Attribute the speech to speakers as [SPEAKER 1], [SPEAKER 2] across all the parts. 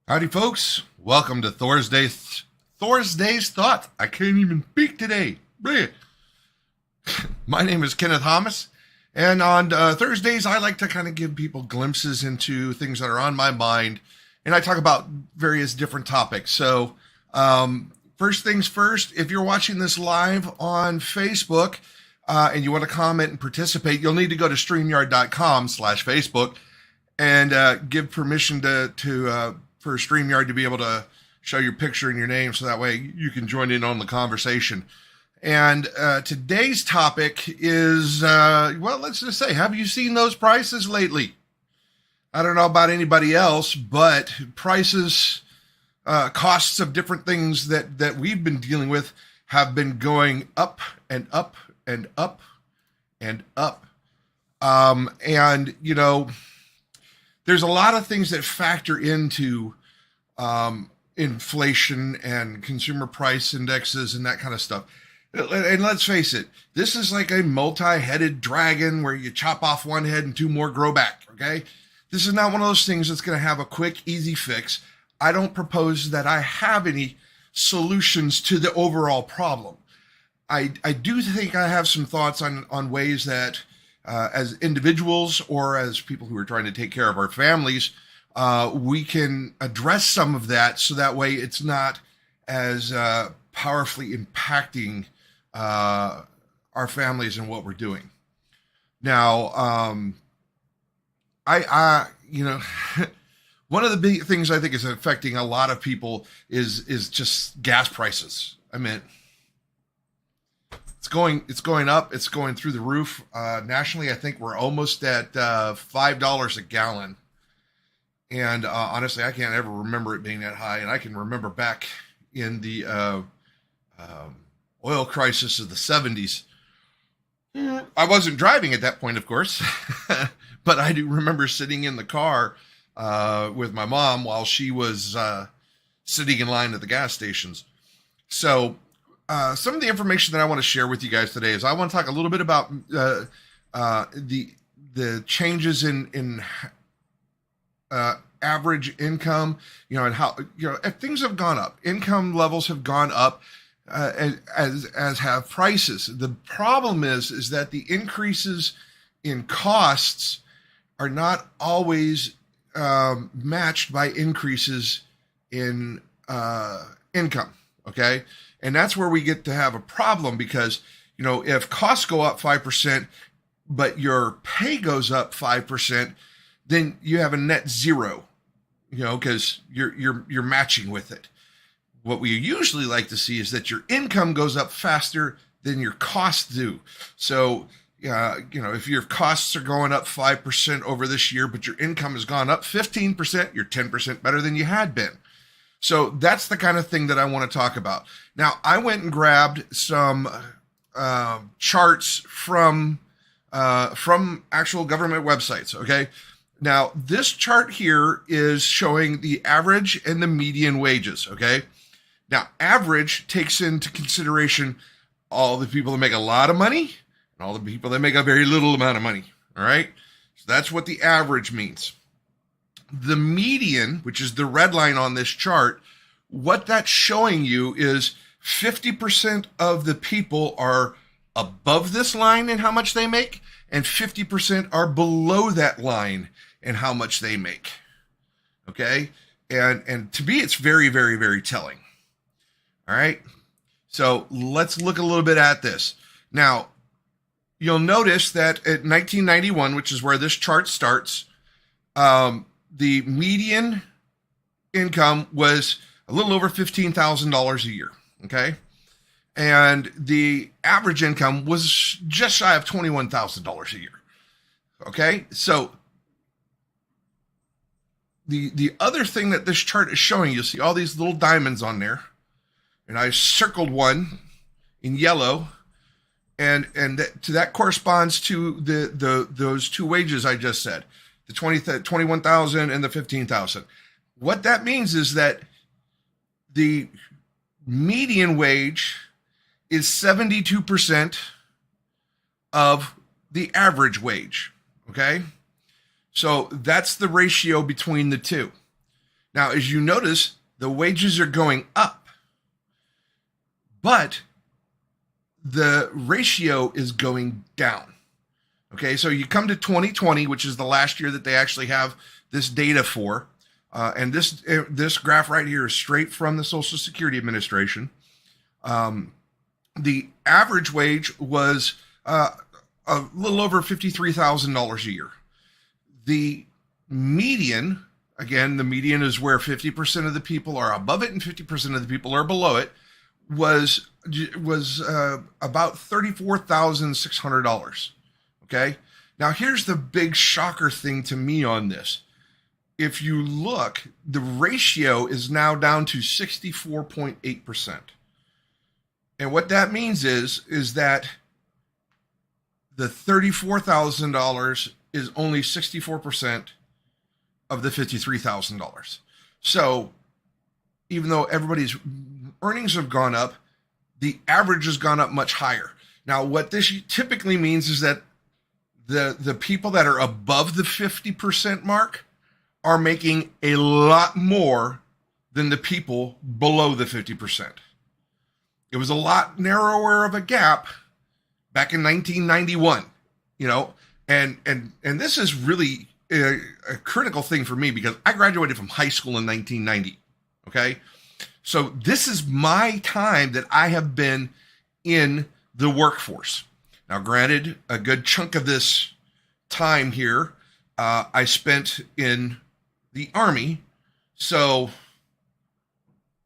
[SPEAKER 1] Howdy, folks. Welcome to Thor's Day's Thought. I can't even speak today. Bleh. My name is Kenneth Thomas, and on Thursdays, I like to kind of give people glimpses into things that are on my mind, and I talk about various different topics. So, first things first, if you're watching this live on Facebook and you want to comment and participate, you'll need to go to StreamYard.com/Facebook and give permission for StreamYard to be able to show your picture and your name, so that way you can join in on the conversation. And today's topic is, well, let's just say, have you seen those prices lately? I don't know about anybody else, but prices, costs of different things that we've been dealing with have been going up and up and up and up. And, you know, there's a lot of things that factor into inflation and consumer price indexes and that kind of stuff. And let's face it, this is like a multi-headed dragon where you chop off one head and two more grow back, okay? This is not one of those things that's going to have a quick, easy fix. I don't propose that I have any solutions to the overall problem. I do think I have some thoughts on ways that as individuals or as people who are trying to take care of our families, we can address some of that so that way it's not as powerfully impacting our families and what we're doing. Now, you know, one of the big things I think is affecting a lot of people is just gas prices. I mean, it's going up. It's going through the roof. Nationally, I think we're almost at $5 a gallon. And honestly, I can't ever remember it being that high. And I can remember back in the oil crisis of the 70s. I wasn't driving at that point, of course, but I do remember sitting in the car with my mom while she was sitting in line at the gas stations. So some of the information that I want to share with you guys today is I want to talk a little bit about the changes in average income, you know, and how, you know, things have gone up. Income levels have gone up as have prices. The problem is that the increases in costs are not always matched by increases in income. Okay. And that's where we get to have a problem because, you know, if costs go up 5%, but your pay goes up 5%, then you have a net zero, you know, because you're matching with it. What we usually like to see is that your income goes up faster than your costs do. So, you know, if your costs are going up 5% over this year, but your income has gone up 15%, you're 10% better than you had been. So that's the kind of thing that I want to talk about. Now, I went and grabbed some charts from actual government websites, okay? Now, this chart here is showing the average and the median wages, okay? Now, average takes into consideration all the people that make a lot of money and all the people that make a very little amount of money, all right? So that's what the average means. The median, which is the red line on this chart, what that's showing you is 50% of the people are above this line in how much they make, and 50% are below that line in how much they make. Okay? And to me, it's very, very, very telling. All right? So let's look a little bit at this. Now, you'll notice that at 1991, which is where this chart starts, the median income was a little over $15,000 a year, okay? And the average income was just shy of $21,000 a year, okay? So the other thing that this chart is showing, you'll see all these little diamonds on there, and I circled one in yellow, and that corresponds to those two wages I just said. The 21,000 and the 15,000. What that means is that the median wage is 72% of the average wage. Okay. So that's the ratio between the two. Now, as you notice, the wages are going up, but the ratio is going down. Okay, so you come to 2020, which is the last year that they actually have this data for, and this graph right here is straight from the Social Security Administration. The average wage was a little over $53,000 a year. The median, again, the median is where 50% of the people are above it and 50% of the people are below it, was about $34,600. Okay. Now here's the big shocker thing to me on this. If you look, the ratio is now down to 64.8%. And what that means is that the $34,000 is only 64% of the $53,000. So even though everybody's earnings have gone up, the average has gone up much higher. Now, what this typically means is that the people that are above the 50% mark are making a lot more than the people below the 50%. It was a lot narrower of a gap back in 1991, and this is really a critical thing for me because I graduated from high school in 1990. Okay. So this is my time that I have been in the workforce. Now, granted, a good chunk of this time here, I spent in the Army. So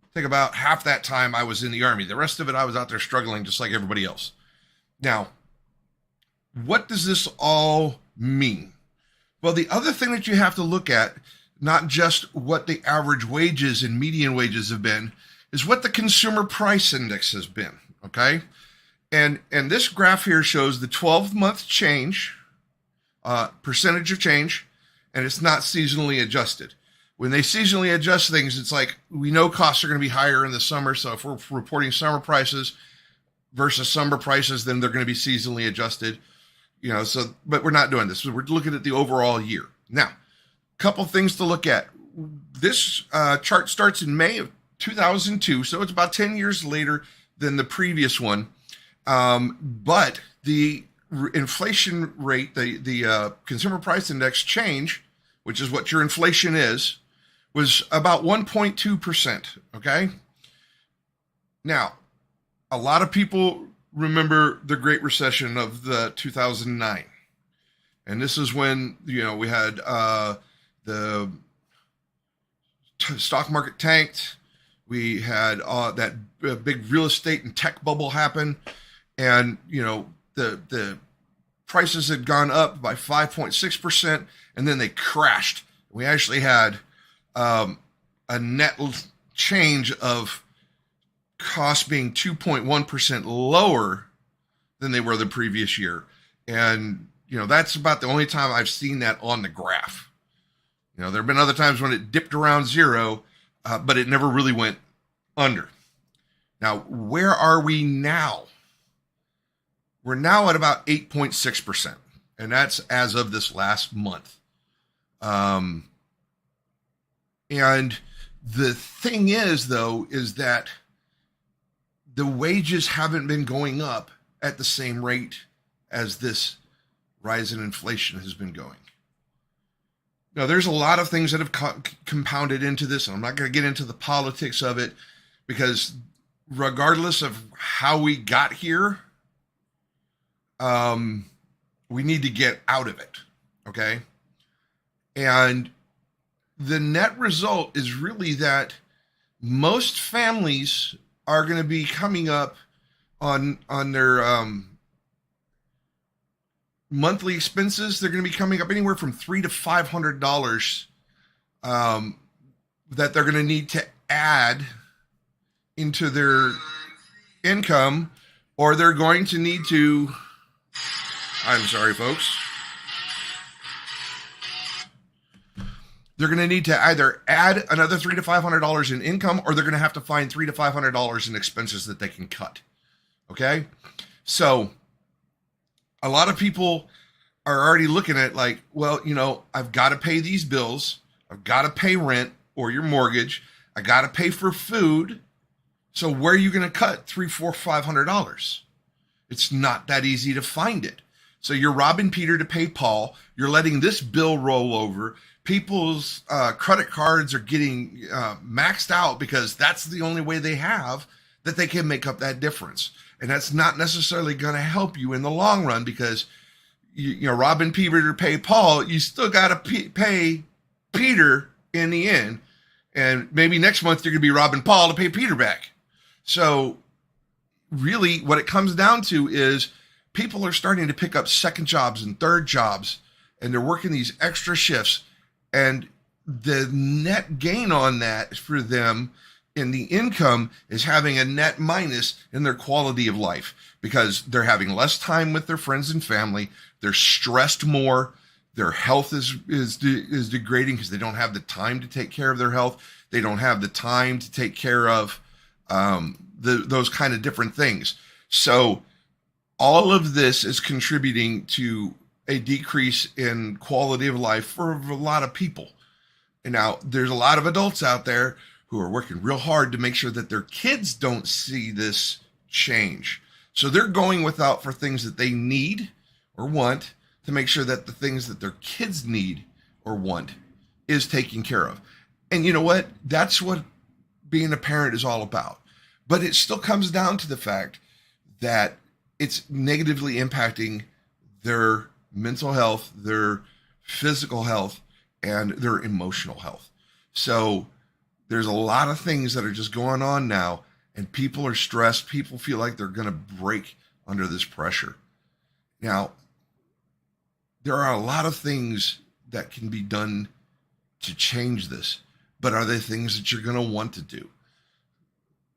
[SPEAKER 1] I think about half that time I was in the Army. The rest of it, I was out there struggling just like everybody else. Now, what does this all mean? Well, the other thing that you have to look at, not just what the average wages and median wages have been, is what the consumer price index has been, okay? And this graph here shows the 12-month change, percentage of change, and it's not seasonally adjusted. When they seasonally adjust things, it's like we know costs are going to be higher in the summer, so if we're reporting summer prices versus summer prices, then they're going to be seasonally adjusted. But we're not doing this. So we're looking at the overall year. Now, a couple things to look at. This chart starts in May of 2002, so it's about 10 years later than the previous one. But the inflation rate, the consumer price index change, which is what your inflation is, was about 1.2%. Okay. Now, a lot of people remember the Great Recession of the 2009. And this is when, we had the stock market tanked. We had that big real estate and tech bubble happen. And, the prices had gone up by 5.6%, and then they crashed. We actually had a net change of costs being 2.1% lower than they were the previous year. And, that's about the only time I've seen that on the graph. There have been other times when it dipped around zero, but it never really went under. Now, where are we now? We're now at about 8.6%, and that's as of this last month. And the thing is, though, is that the wages haven't been going up at the same rate as this rise in inflation has been going. Now, there's a lot of things that have compounded into this, and I'm not going to get into the politics of it because regardless of how we got here, we need to get out of it, okay? And the net result is really that most families are going to be coming up on their monthly expenses. They're going to be coming up anywhere from $300 to $500 that they're going to need to add into their income, or they're going to need to, I'm sorry, folks. They're going to need to either add another $300 to $500 in income, or they're going to have to find $300 to $500 in expenses that they can cut. Okay. So a lot of people are already looking at like, well, I've got to pay these bills. I've got to pay rent. or your mortgage. I got to pay for food. So where are you going to cut $300, $400, $500? It's not that easy to find it. So you're robbing Peter to pay Paul. You're letting this bill roll over. People's credit cards are getting maxed out because that's the only way they have that they can make up that difference. And that's not necessarily going to help you in the long run, because you know, robbing Peter to pay Paul, you still got to pay Peter in the end. And maybe next month you're going to be robbing Paul to pay Peter back. So really what it comes down to is people are starting to pick up second jobs and third jobs, and they're working these extra shifts. And the net gain on that for them in the income is having a net minus in their quality of life, because they're having less time with their friends and family. They're stressed more. Their health is degrading because they don't have the time to take care of their health. They don't have the time to take care of those kind of different things. So all of this is contributing to a decrease in quality of life for a lot of people. And now there's a lot of adults out there who are working real hard to make sure that their kids don't see this change. So they're going without for things that they need or want, to make sure that the things that their kids need or want is taken care of. And you know what? That's what being a parent is all about. But it still comes down to the fact that it's negatively impacting their mental health, their physical health, and their emotional health. So there's a lot of things that are just going on now, and people are stressed. People feel like they're going to break under this pressure. Now, there are a lot of things that can be done to change this, but are they things that you're going to want to do?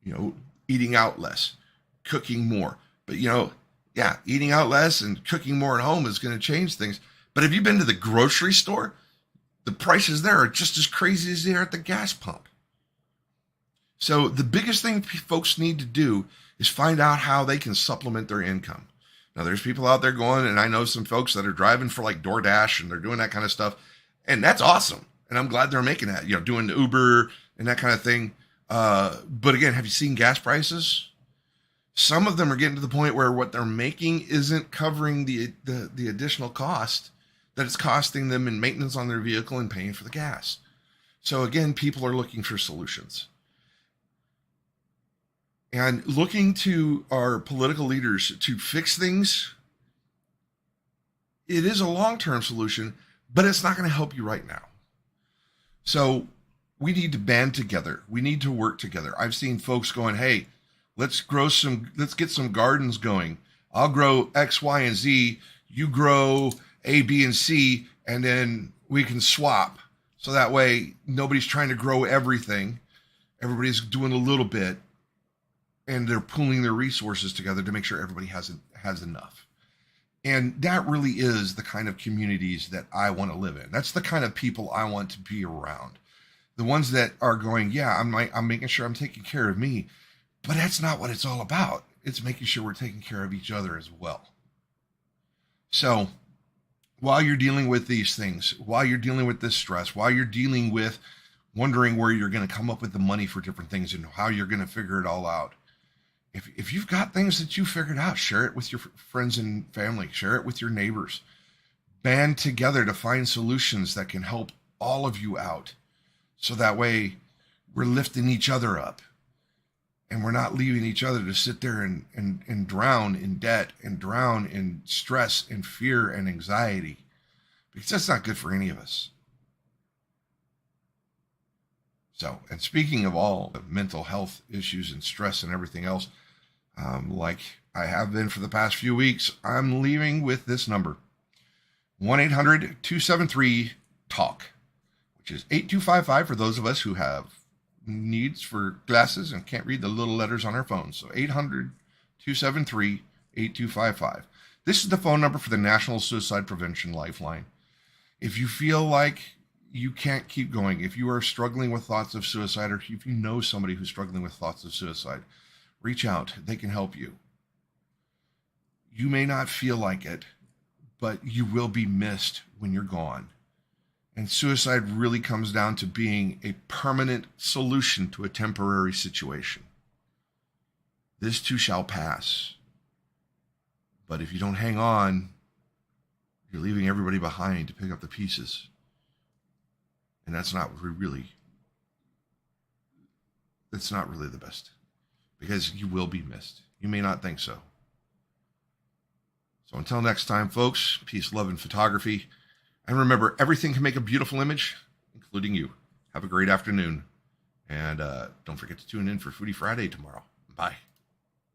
[SPEAKER 1] You know, eating out less, cooking more. But, you know, yeah, eating out less and cooking more at home is going to change things. But have you been to the grocery store? The prices there are just as crazy as they are at the gas pump. So the biggest thing folks need to do is find out how they can supplement their income. Now, there's people out there going, and I know some folks that are driving for like DoorDash, and they're doing that kind of stuff. And that's awesome. And I'm glad they're making that, you know, doing the Uber and that kind of thing. But again, have you seen gas prices? Some of them are getting to the point where what they're making isn't covering the additional cost that it's costing them in maintenance on their vehicle and paying for the gas. So again, people are looking for solutions. And looking to our political leaders to fix things, it is a long-term solution, but it's not going to help you right now. So we need to band together. We need to work together. I've seen folks going, hey, let's get some gardens going. I'll grow X, Y, and Z. You grow A, B, and C, and then we can swap. So that way nobody's trying to grow everything. Everybody's doing a little bit, and they're pooling their resources together to make sure everybody has enough. And that really is the kind of communities that I want to live in. That's the kind of people I want to be around. The ones that are going, yeah, I'm making sure I'm taking care of me. But that's not what it's all about. It's making sure we're taking care of each other as well. So while you're dealing with these things, while you're dealing with this stress, while you're dealing with wondering where you're going to come up with the money for different things and how you're going to figure it all out, if you've got things that you figured out, share it with your friends and family, share it with your neighbors, band together to find solutions that can help all of you out. So that way we're lifting each other up, and we're not leaving each other to sit there and drown in debt and drown in stress and fear and anxiety, because that's not good for any of us. So, and speaking of all the mental health issues and stress and everything else, like I have been for the past few weeks, I'm leaving with this number, 1-800-273-TALK, which is 8255 for those of us who have needs for glasses and can't read the little letters on our phones. So 800-273-8255. This is the phone number for the National Suicide Prevention Lifeline. If you feel like you can't keep going, if you are struggling with thoughts of suicide, or if you know somebody who's struggling with thoughts of suicide, reach out. They can help you. You may not feel like it, but you will be missed when you're gone. And suicide really comes down to being a permanent solution to a temporary situation. This too shall pass. But if you don't hang on, you're leaving everybody behind to pick up the pieces. And that's not really the best, because you will be missed. You may not think so. So until next time, folks, peace, love, and photography. And remember, everything can make a beautiful image, including you. Have a great afternoon. And don't forget to tune in for Foodie Friday tomorrow. Bye.